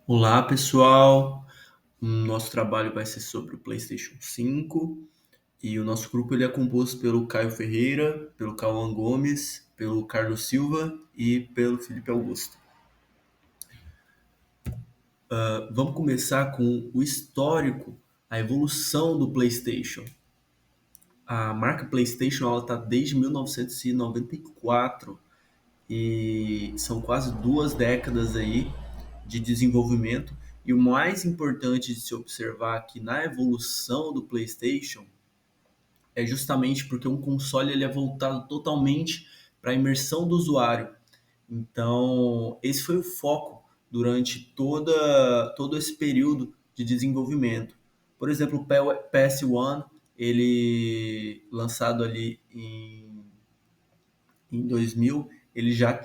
Olá, pessoal. Nosso trabalho vai ser sobre o PlayStation 5 e o nosso grupo ele é composto pelo Caio Ferreira, pelo Cauã Gomes, pelo Carlos Silva e pelo Felipe Augusto. Vamos começar com o histórico, a evolução do PlayStation. A marca PlayStation ela está desde 1994 e são quase 2 décadas aí de desenvolvimento. E o mais importante de se observar aqui na evolução do PlayStation é justamente porque um console ele é voltado totalmente para a imersão do usuário. Então, esse foi o foco durante todo esse período de desenvolvimento. Por exemplo, o PS1, ele lançado ali em 2000, ele já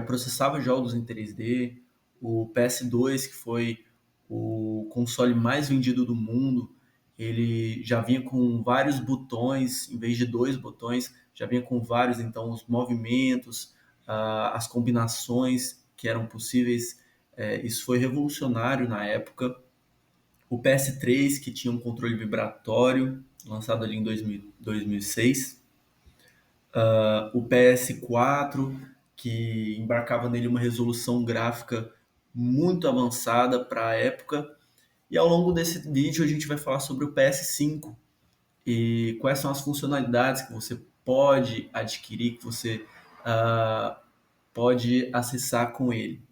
processava jogos em 3D. O PS2, que foi o console mais vendido do mundo, ele já vinha com vários botões, em vez de 2 botões, já vinha com vários, então os movimentos, as combinações que eram possíveis, isso foi revolucionário na época. O PS3, que tinha um controle vibratório, lançado ali em 2006. O PS4, que embarcava nele uma resolução gráfica muito avançada para a época. E ao longo desse vídeo a gente vai falar sobre o PS5 e quais são as funcionalidades que você pode adquirir, que você uh, pode acessar com ele.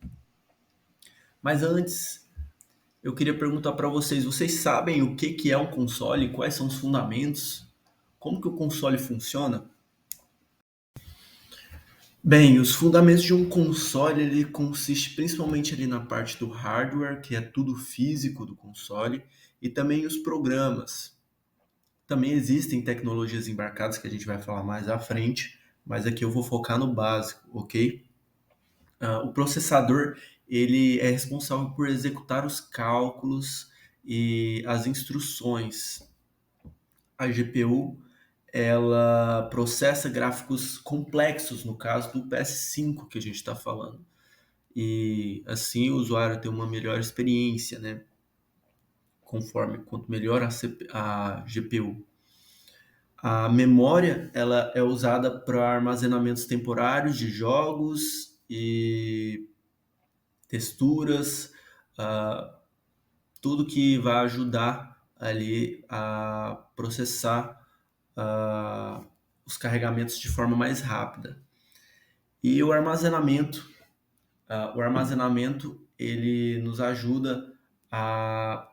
Mas antes, eu queria perguntar para vocês: vocês sabem o que é um console? Quais são os fundamentos? Como que o console funciona? Bem, os fundamentos de um console, ele consiste principalmente ali na parte do hardware, que é tudo físico do console, e também os programas. Também existem tecnologias embarcadas que a gente vai falar mais à frente, mas aqui eu vou focar no básico, ok? O processador, ele é responsável por executar os cálculos e as instruções. A GPU, ela processa gráficos complexos, no caso do PS5 que a gente está falando. E assim o usuário tem uma melhor experiência, né? Conforme quanto melhor a GPU. A memória ela é usada para armazenamentos temporários de jogos e texturas, uh, tudo que vai ajudar ali a processar os carregamentos de forma mais rápida. E o armazenamento ele nos ajuda a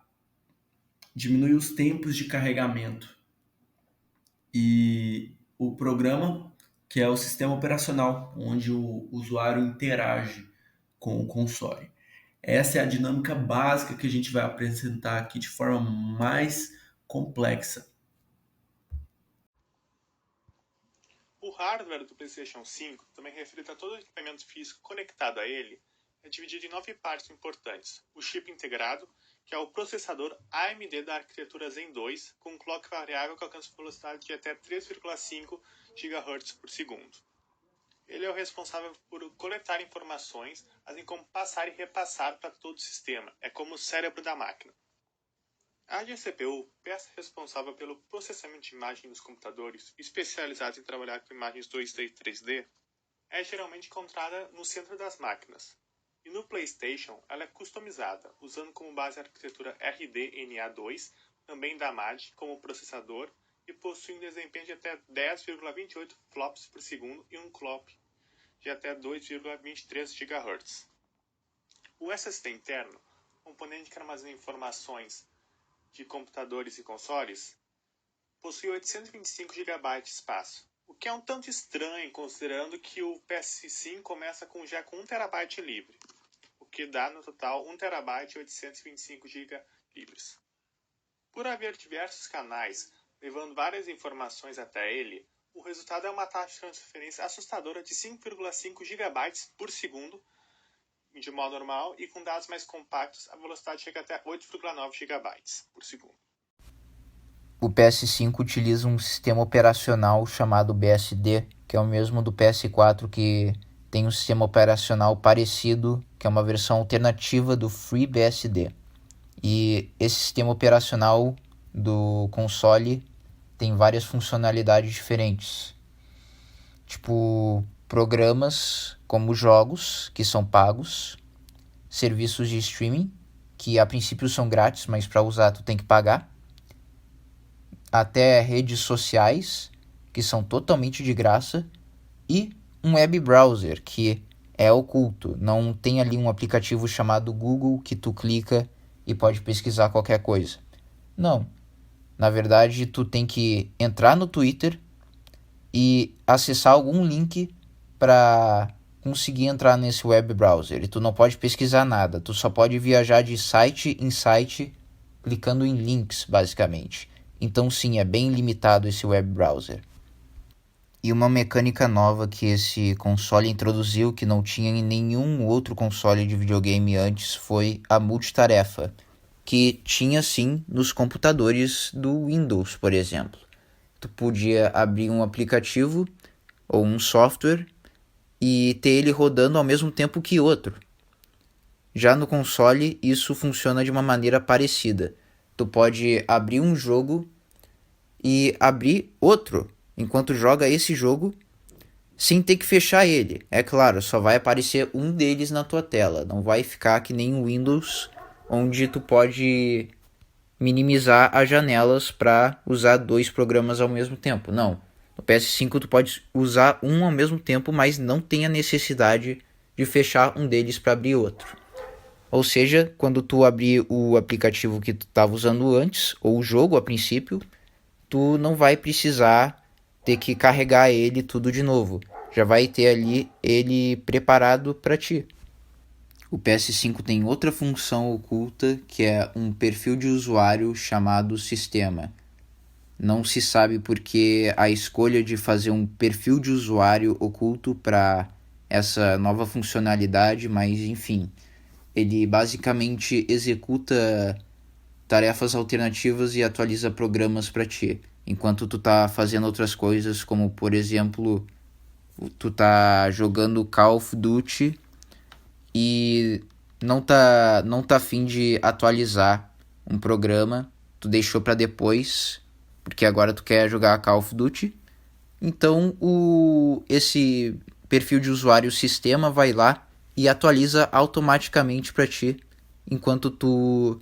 diminuir os tempos de carregamento. E o programa, que é o sistema operacional, onde o usuário interage com o console. Essa é a dinâmica básica que a gente vai apresentar aqui de forma mais complexa. O hardware do PlayStation 5, também referido a todo o equipamento físico conectado a ele, é dividido em 9 partes importantes. O chip integrado, que é o processador AMD da arquitetura Zen 2, com um clock variável que alcança velocidade de até 3,5 GHz por segundo. Ele é o responsável por coletar informações, assim como passar e repassar para todo o sistema. É como o cérebro da máquina. A GCPU, peça responsável pelo processamento de imagem nos computadores, especializada em trabalhar com imagens 2D e 3D, é geralmente encontrada no centro das máquinas. E no PlayStation, ela é customizada, usando como base a arquitetura RDNA2, também da MAD, como processador, e possui um desempenho de até 10,28 flops por segundo e um clock de até 2,23 GHz. O SSD interno, componente que armazena informações de computadores e consoles, possui 825 GB de espaço, o que é um tanto estranho considerando que o PS5 começa já com 1 TB livre, o que dá no total 1 TB e 825 GB livres. Por haver diversos canais levando várias informações até ele, o resultado é uma taxa de transferência assustadora de 5,5 GB por segundo de modo normal, e com dados mais compactos a velocidade chega até 8,9 GB por segundo. O PS5 utiliza um sistema operacional chamado BSD, que é o mesmo do PS4 que tem um sistema operacional parecido, que é uma versão alternativa do FreeBSD. E esse sistema operacional do console tem várias funcionalidades diferentes. Tipo, programas como jogos, que são pagos, serviços de streaming, que a princípio são grátis, mas para usar tu tem que pagar, até redes sociais, que são totalmente de graça, e um web browser, que é oculto. Não tem ali um aplicativo chamado Google que tu clica e pode pesquisar qualquer coisa. Não. Na verdade, tu tem que entrar no Twitter e acessar algum link para conseguir entrar nesse web browser. E tu não pode pesquisar nada. Tu só pode viajar de site em site clicando em links, basicamente. Então, sim, é bem limitado esse web browser. E uma mecânica nova que esse console introduziu, que não tinha em nenhum outro console de videogame antes, foi a multitarefa, que tinha sim nos computadores do Windows, por exemplo. Tu podia abrir um aplicativo ou um software e ter ele rodando ao mesmo tempo que outro. Já no console, isso funciona de uma maneira parecida. Tu pode abrir um jogo e abrir outro enquanto joga esse jogo sem ter que fechar ele. É claro, só vai aparecer um deles na tua tela. Não vai ficar que nem o Windows, onde tu pode minimizar as janelas para usar 2 programas ao mesmo tempo. Não. No PS5 tu pode usar um ao mesmo tempo, mas não tem a necessidade de fechar um deles para abrir outro. Ou seja, quando tu abrir o aplicativo que tu estava usando antes, ou o jogo a princípio, tu não vai precisar ter que carregar ele tudo de novo. Já vai ter ali ele preparado para ti. O PS5 tem outra função oculta, que é um perfil de usuário chamado Sistema. Não se sabe por que a escolha de fazer um perfil de usuário oculto para essa nova funcionalidade, mas enfim, ele basicamente executa tarefas alternativas e atualiza programas para ti, enquanto tu tá fazendo outras coisas, como por exemplo, tu tá jogando Call of Duty e não tá a fim de atualizar um programa, tu deixou para depois, porque agora tu quer jogar Call of Duty. Então esse perfil de usuário sistema vai lá e atualiza automaticamente para ti, enquanto tu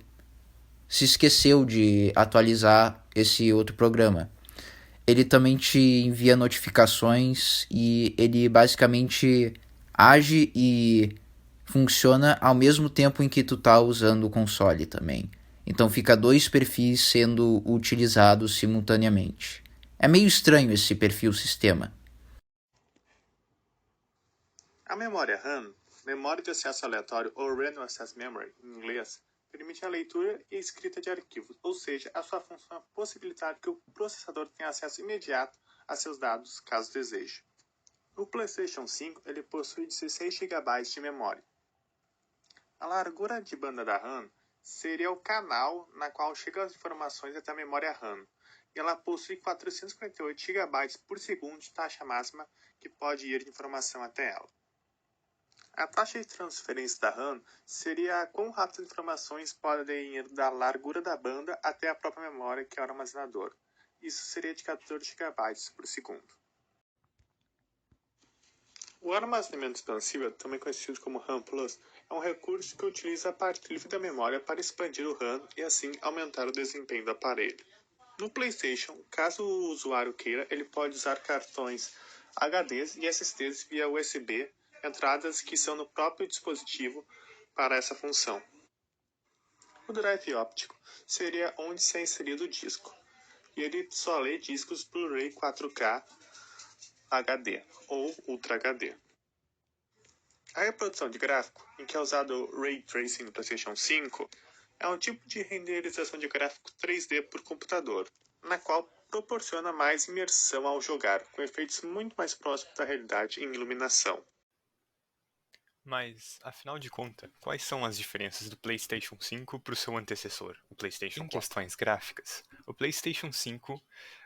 se esqueceu de atualizar esse outro programa. Ele também te envia notificações e ele basicamente age e funciona ao mesmo tempo em que tu tá usando o console também. Então fica 2 perfis sendo utilizados simultaneamente. É meio estranho esse perfil sistema. A memória RAM, memória de acesso aleatório ou Random Access Memory em inglês, permite a leitura e escrita de arquivos, ou seja, a sua função é possibilitar que o processador tenha acesso imediato a seus dados, caso deseje. No PlayStation 5, ele possui 16 GB de memória. A largura de banda da RAM seria o canal na qual chegam as informações até a memória RAM, e ela possui 448 GB por segundo de taxa máxima que pode ir de informação até ela. A taxa de transferência da RAM seria quão rápido as informações podem ir da largura da banda até a própria memória, que é o armazenador. Isso seria de 14 GB por segundo. O armazenamento expansível, também conhecido como RAM Plus, é um recurso que utiliza a parte livre da memória para expandir o RAM e assim aumentar o desempenho do aparelho. No PlayStation, caso o usuário queira, ele pode usar cartões HDs e SSDs via USB, entradas que são no próprio dispositivo para essa função. O drive óptico seria onde se é inserido o disco, e ele só lê discos Blu-ray 4K HD ou Ultra HD. A reprodução de gráfico, em que é usado o Ray Tracing no PlayStation 5, é um tipo de renderização de gráfico 3D por computador, na qual proporciona mais imersão ao jogar, com efeitos muito mais próximos da realidade em iluminação. Mas, afinal de contas, quais são as diferenças do PlayStation 5 para o seu antecessor, o PlayStation 4? Em questões gráficas, o PlayStation 5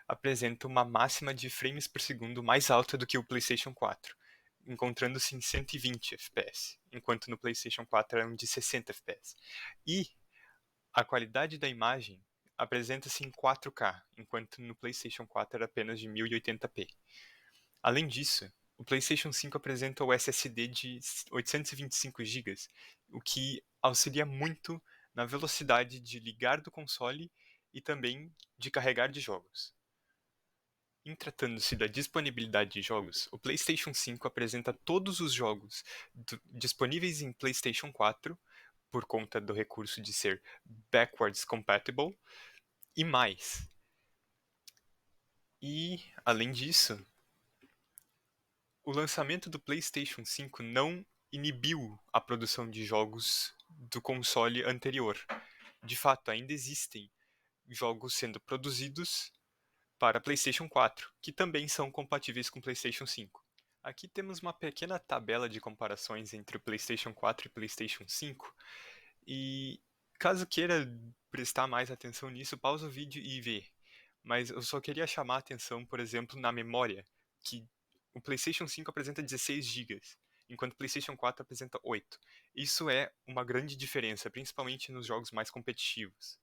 apresenta uma máxima de frames por segundo mais alta do que o PlayStation 4. encontrando-se em 120 FPS, enquanto no PlayStation 4 eram de 60 FPS. E a qualidade da imagem apresenta-se em 4K, enquanto no PlayStation 4 era apenas de 1080p. Além disso, o PlayStation 5 apresenta o SSD de 825 GB, o que auxilia muito na velocidade de ligar do console e também de carregar de jogos. Em tratando-se da disponibilidade de jogos, o PlayStation 5 apresenta todos os jogos disponíveis em PlayStation 4, por conta do recurso de ser backwards compatible, e mais. E, além disso, o lançamento do PlayStation 5 não inibiu a produção de jogos do console anterior. De fato, ainda existem jogos sendo produzidos para PlayStation 4, que também são compatíveis com PlayStation 5. Aqui temos uma pequena tabela de comparações entre o PlayStation 4 e o PlayStation 5, e caso queira prestar mais atenção nisso, pausa o vídeo e vê. Mas eu só queria chamar a atenção, por exemplo, na memória, que o PlayStation 5 apresenta 16 GB, enquanto o PlayStation 4 apresenta 8. Isso é uma grande diferença, principalmente nos jogos mais competitivos.